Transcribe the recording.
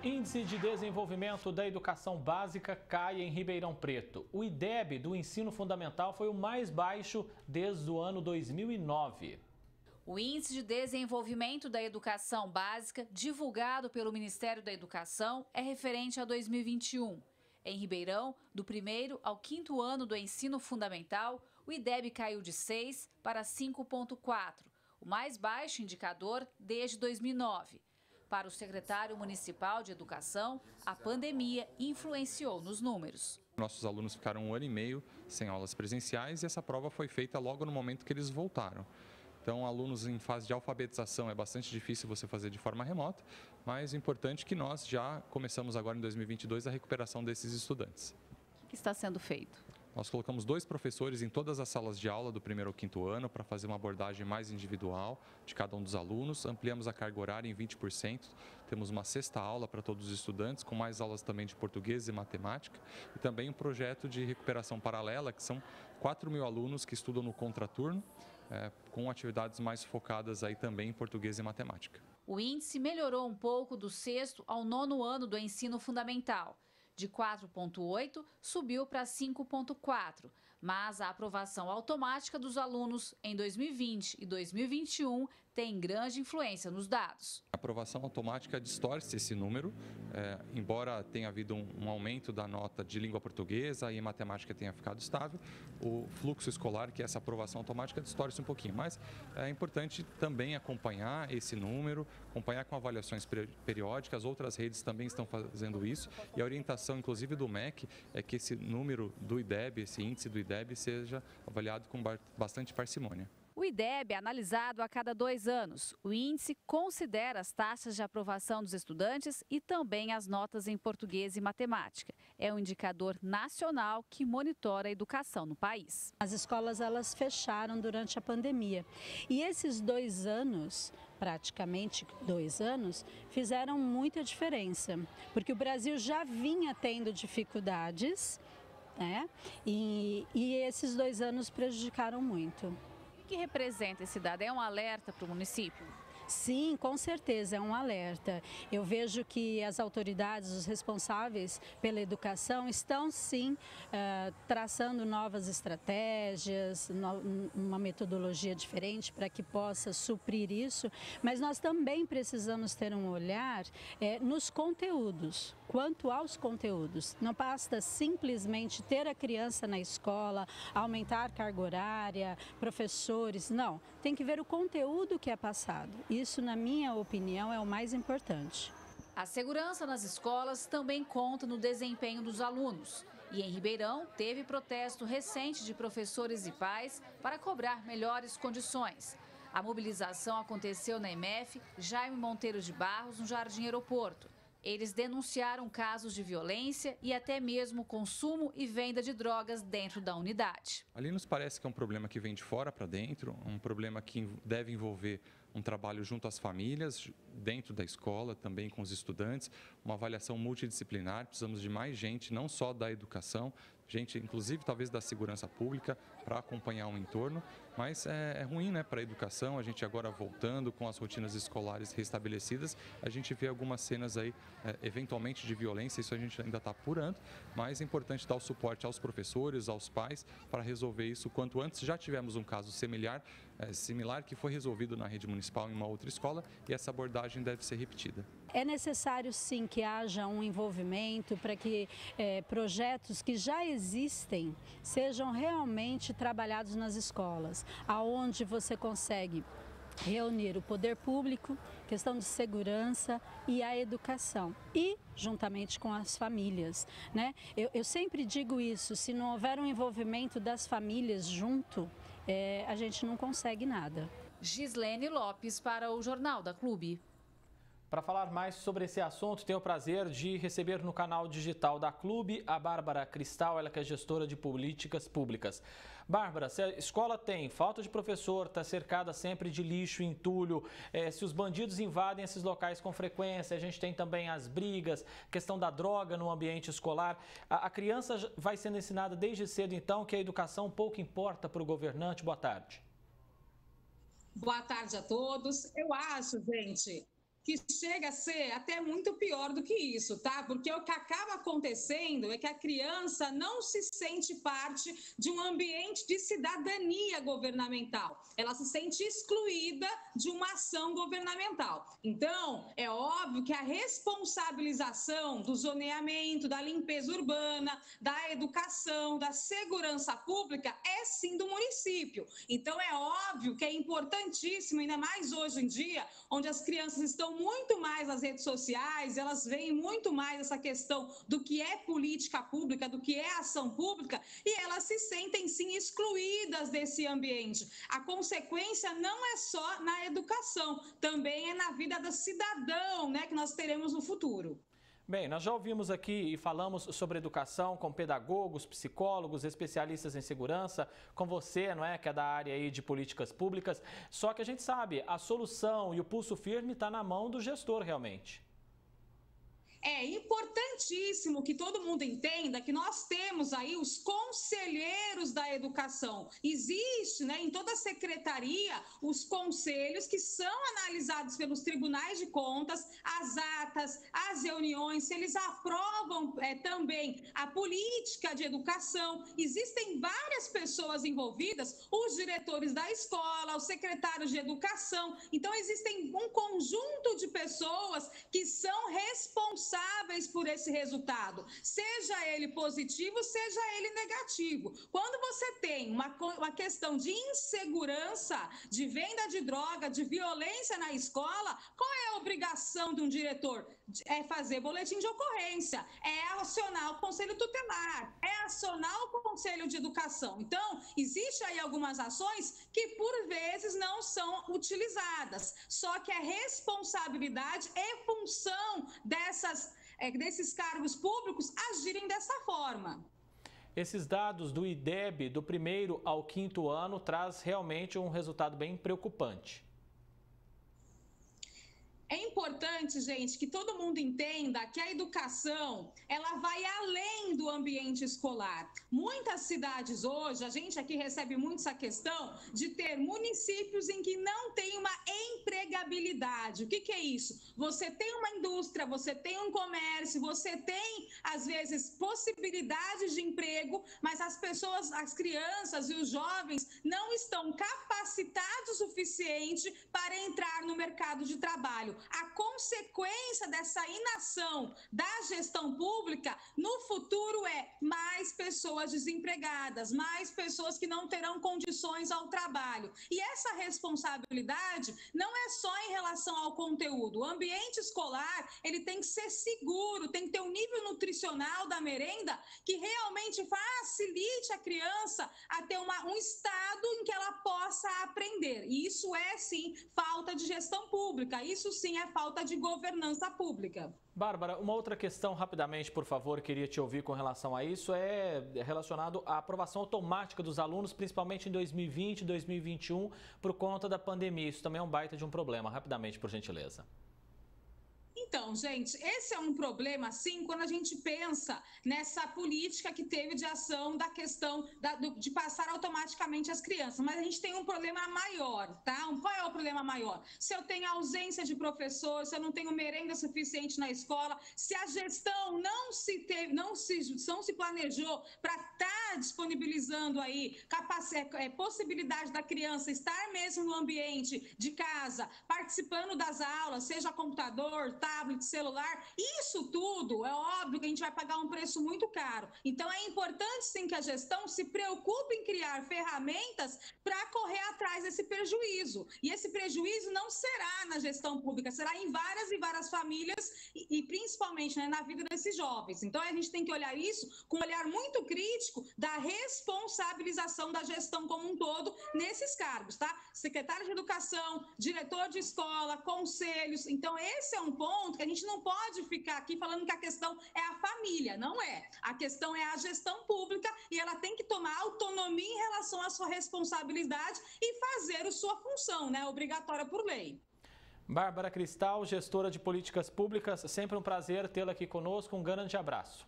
Índice de Desenvolvimento da Educação Básica cai em Ribeirão Preto. O IDEB do ensino fundamental foi o mais baixo desde o ano 2009. O Índice de Desenvolvimento da Educação Básica, divulgado pelo Ministério da Educação, é referente a 2021. Em Ribeirão, do 1º ao 5º ano do ensino fundamental, o IDEB caiu de 6 para 5,4, o mais baixo indicador desde 2009. Para o secretário municipal de Educação, a pandemia influenciou nos números. Nossos alunos ficaram 1 ano e meio sem aulas presenciais e essa prova foi feita logo no momento que eles voltaram. Então, alunos em fase de alfabetização é bastante difícil você fazer de forma remota, mas é importante que nós já começamos agora em 2022 a recuperação desses estudantes. O que está sendo feito? Nós colocamos 2 professores em todas as salas de aula do 1º ao 5º ano para fazer uma abordagem mais individual de cada um dos alunos. Ampliamos a carga horária em 20%. Temos uma 6ª aula para todos os estudantes, com mais aulas também de português e matemática. E também um projeto de recuperação paralela, que são 4.000 alunos que estudam no contraturno, com atividades mais focadas aí também em português e matemática. O índice melhorou um pouco do 6º ao 9º ano do ensino fundamental. De 4,8 subiu para 5,4, mas a aprovação automática dos alunos em 2020 e 2021 tem grande influência nos dados. A aprovação automática distorce esse número, embora tenha havido um aumento da nota de língua portuguesa e matemática tenha ficado estável, o fluxo escolar, que é essa aprovação automática, distorce um pouquinho. Mas é importante também acompanhar esse número, acompanhar com avaliações periódicas, outras redes também estão fazendo isso e a orientação inclusive do MEC, é que esse número do IDEB, esse índice do IDEB, seja avaliado com bastante parcimônia. O IDEB é analisado a cada 2 anos. O índice considera as taxas de aprovação dos estudantes e também as notas em português e matemática. É um indicador nacional que monitora a educação no país. As escolas elas fecharam durante a pandemia e esses 2 anos, praticamente 2 anos, fizeram muita diferença, porque o Brasil já vinha tendo dificuldades, né? E esses 2 anos prejudicaram muito. O que representa esse dado? É um alerta para o município? Sim, com certeza, é um alerta. Eu vejo que as autoridades, os responsáveis pela educação, estão sim traçando novas estratégias, uma metodologia diferente para que possa suprir isso, mas nós também precisamos ter um olhar nos conteúdos. Quanto aos conteúdos, não basta simplesmente ter a criança na escola, aumentar a carga horária, professores, não. Tem que ver o conteúdo que é passado. Isso, na minha opinião, é o mais importante. A segurança nas escolas também conta no desempenho dos alunos. E em Ribeirão, teve protesto recente de professores e pais para cobrar melhores condições. A mobilização aconteceu na EMF Jaime Monteiro de Barros, no Jardim Aeroporto. Eles denunciaram casos de violência e até mesmo consumo e venda de drogas dentro da unidade. Ali nos parece que é um problema que vem de fora para dentro, um problema que deve envolver um trabalho junto às famílias, dentro da escola, também com os estudantes, uma avaliação multidisciplinar. Precisamos de mais gente, não só da educação, gente, inclusive, talvez da segurança pública, para acompanhar o entorno. Mas é ruim, né, para a educação, a gente agora voltando com as rotinas escolares restabelecidas, a gente vê algumas cenas aí, eventualmente, de violência, isso a gente ainda está apurando, mas é importante dar o suporte aos professores, aos pais, para resolver isso quanto antes. Já tivemos um caso similar que foi resolvido na rede municipal em uma outra escola e essa abordagem deve ser repetida. É necessário sim que haja um envolvimento para que projetos que já existem sejam realmente trabalhados nas escolas, aonde você consegue reunir o poder público, questão de segurança e a educação e juntamente com as famílias, né? Eu sempre digo isso, se não houver um envolvimento das famílias junto, a gente não consegue nada. Gislene Lopes para o Jornal da Clube. Para falar mais sobre esse assunto, tenho o prazer de receber no canal digital da Clube a Bárbara Cristal, ela que é gestora de políticas públicas. Bárbara, se a escola tem falta de professor, está cercada sempre de lixo, entulho, se os bandidos invadem esses locais com frequência, a gente tem também as brigas, questão da droga no ambiente escolar. A criança vai sendo ensinada desde cedo, então, que a educação pouco importa para o governante. Boa tarde. Boa tarde a todos. Eu acho, gente, que chega a ser até muito pior do que isso, tá? Porque o que acaba acontecendo é que a criança não se sente parte de um ambiente de cidadania governamental. Ela se sente excluída de uma ação governamental. Então, é óbvio que a responsabilização do zoneamento, da limpeza urbana, da educação, da segurança pública é sim do município. Então, é óbvio que é importantíssimo, ainda mais hoje em dia, onde as crianças estão muito mais nas redes sociais, elas veem muito mais essa questão do que é política pública, do que é ação pública, e elas se sentem sim excluídas desse ambiente. A consequência não é só na educação, também é na vida do cidadão, né, que nós teremos no futuro. Bem, nós já ouvimos aqui e falamos sobre educação com pedagogos, psicólogos, especialistas em segurança, com você, não é, que é da área aí de políticas públicas. Só que a gente sabe, a solução e o pulso firme está na mão do gestor realmente. É importantíssimo que todo mundo entenda que nós temos aí os conselheiros da educação. Existe, né, em toda a secretaria, os conselhos que são analisados pelos tribunais de contas, as atas, as reuniões, se eles aprovam também a política de educação. Existem várias pessoas envolvidas, os diretores da escola, os secretários de educação. Então, existem um conjunto de pessoas que são responsáveis por esse resultado, seja ele positivo, seja ele negativo. Quando você tem uma questão de insegurança, de venda de droga, de violência na escola, qual é a obrigação de um diretor? É fazer boletim de ocorrência, é acionar o conselho tutelar, é acionar o conselho de educação. Então, existe aí algumas ações que por vezes não são utilizadas, só que a responsabilidade e função desses cargos públicos agirem dessa forma. Esses dados do IDEB do 1º ao 5º ano traz realmente um resultado bem preocupante. É importante, gente, que todo mundo entenda que a educação, ela vai além do ambiente escolar. Muitas cidades hoje, a gente aqui recebe muito essa questão de ter municípios em que não tem uma empregabilidade. O que é isso? Você tem uma indústria, você tem um comércio, você tem, às vezes, possibilidades de emprego, mas as pessoas, as crianças e os jovens não estão capacitados o suficiente para entrar no mercado de trabalho. A consequência dessa inação da gestão pública no futuro é mais pessoas desempregadas, mais pessoas que não terão condições ao trabalho. E essa responsabilidade não é só em relação ao conteúdo. O ambiente escolar, ele tem que ser seguro, tem que ter um nível nutricional da merenda que realmente facilite a criança a ter um estado em que ela possa aprender. E isso é, sim, falta de gestão pública. Isso, sim, é falta de governança pública. Bárbara, uma outra questão rapidamente, por favor, queria te ouvir com relação a isso, é relacionado à aprovação automática dos alunos, principalmente em 2020 e 2021, por conta da pandemia. Isso também é um baita de um problema. Rapidamente, por gentileza. Então, gente, esse é um problema, sim, quando a gente pensa nessa política que teve de ação da questão de passar automaticamente as crianças. Mas a gente tem um problema maior, tá? Qual é o problema maior? Se eu tenho ausência de professor, se eu não tenho merenda suficiente na escola, se a gestão não se planejou para estar disponibilizando aí possibilidade da criança estar mesmo no ambiente de casa, participando das aulas, seja computador, tablet, celular, isso tudo, é óbvio que a gente vai pagar um preço muito caro. Então, é importante, sim, que a gestão se preocupe em criar ferramentas para correr atrás desse prejuízo. E esse prejuízo não será na gestão pública, será em várias e várias famílias e principalmente, né, na vida desses jovens. Então, a gente tem que olhar isso com um olhar muito crítico da responsabilização da gestão como um todo nesses cargos, tá? Secretário de Educação, diretor de escola, conselhos. Então, esse é um ponto que a gente não pode ficar aqui falando que a questão é a família, não é. A questão é a gestão pública e ela tem que tomar autonomia em relação à sua responsabilidade e fazer a sua função, né, obrigatória por lei. Bárbara Cristal, gestora de políticas públicas, sempre um prazer tê-la aqui conosco. Um grande abraço.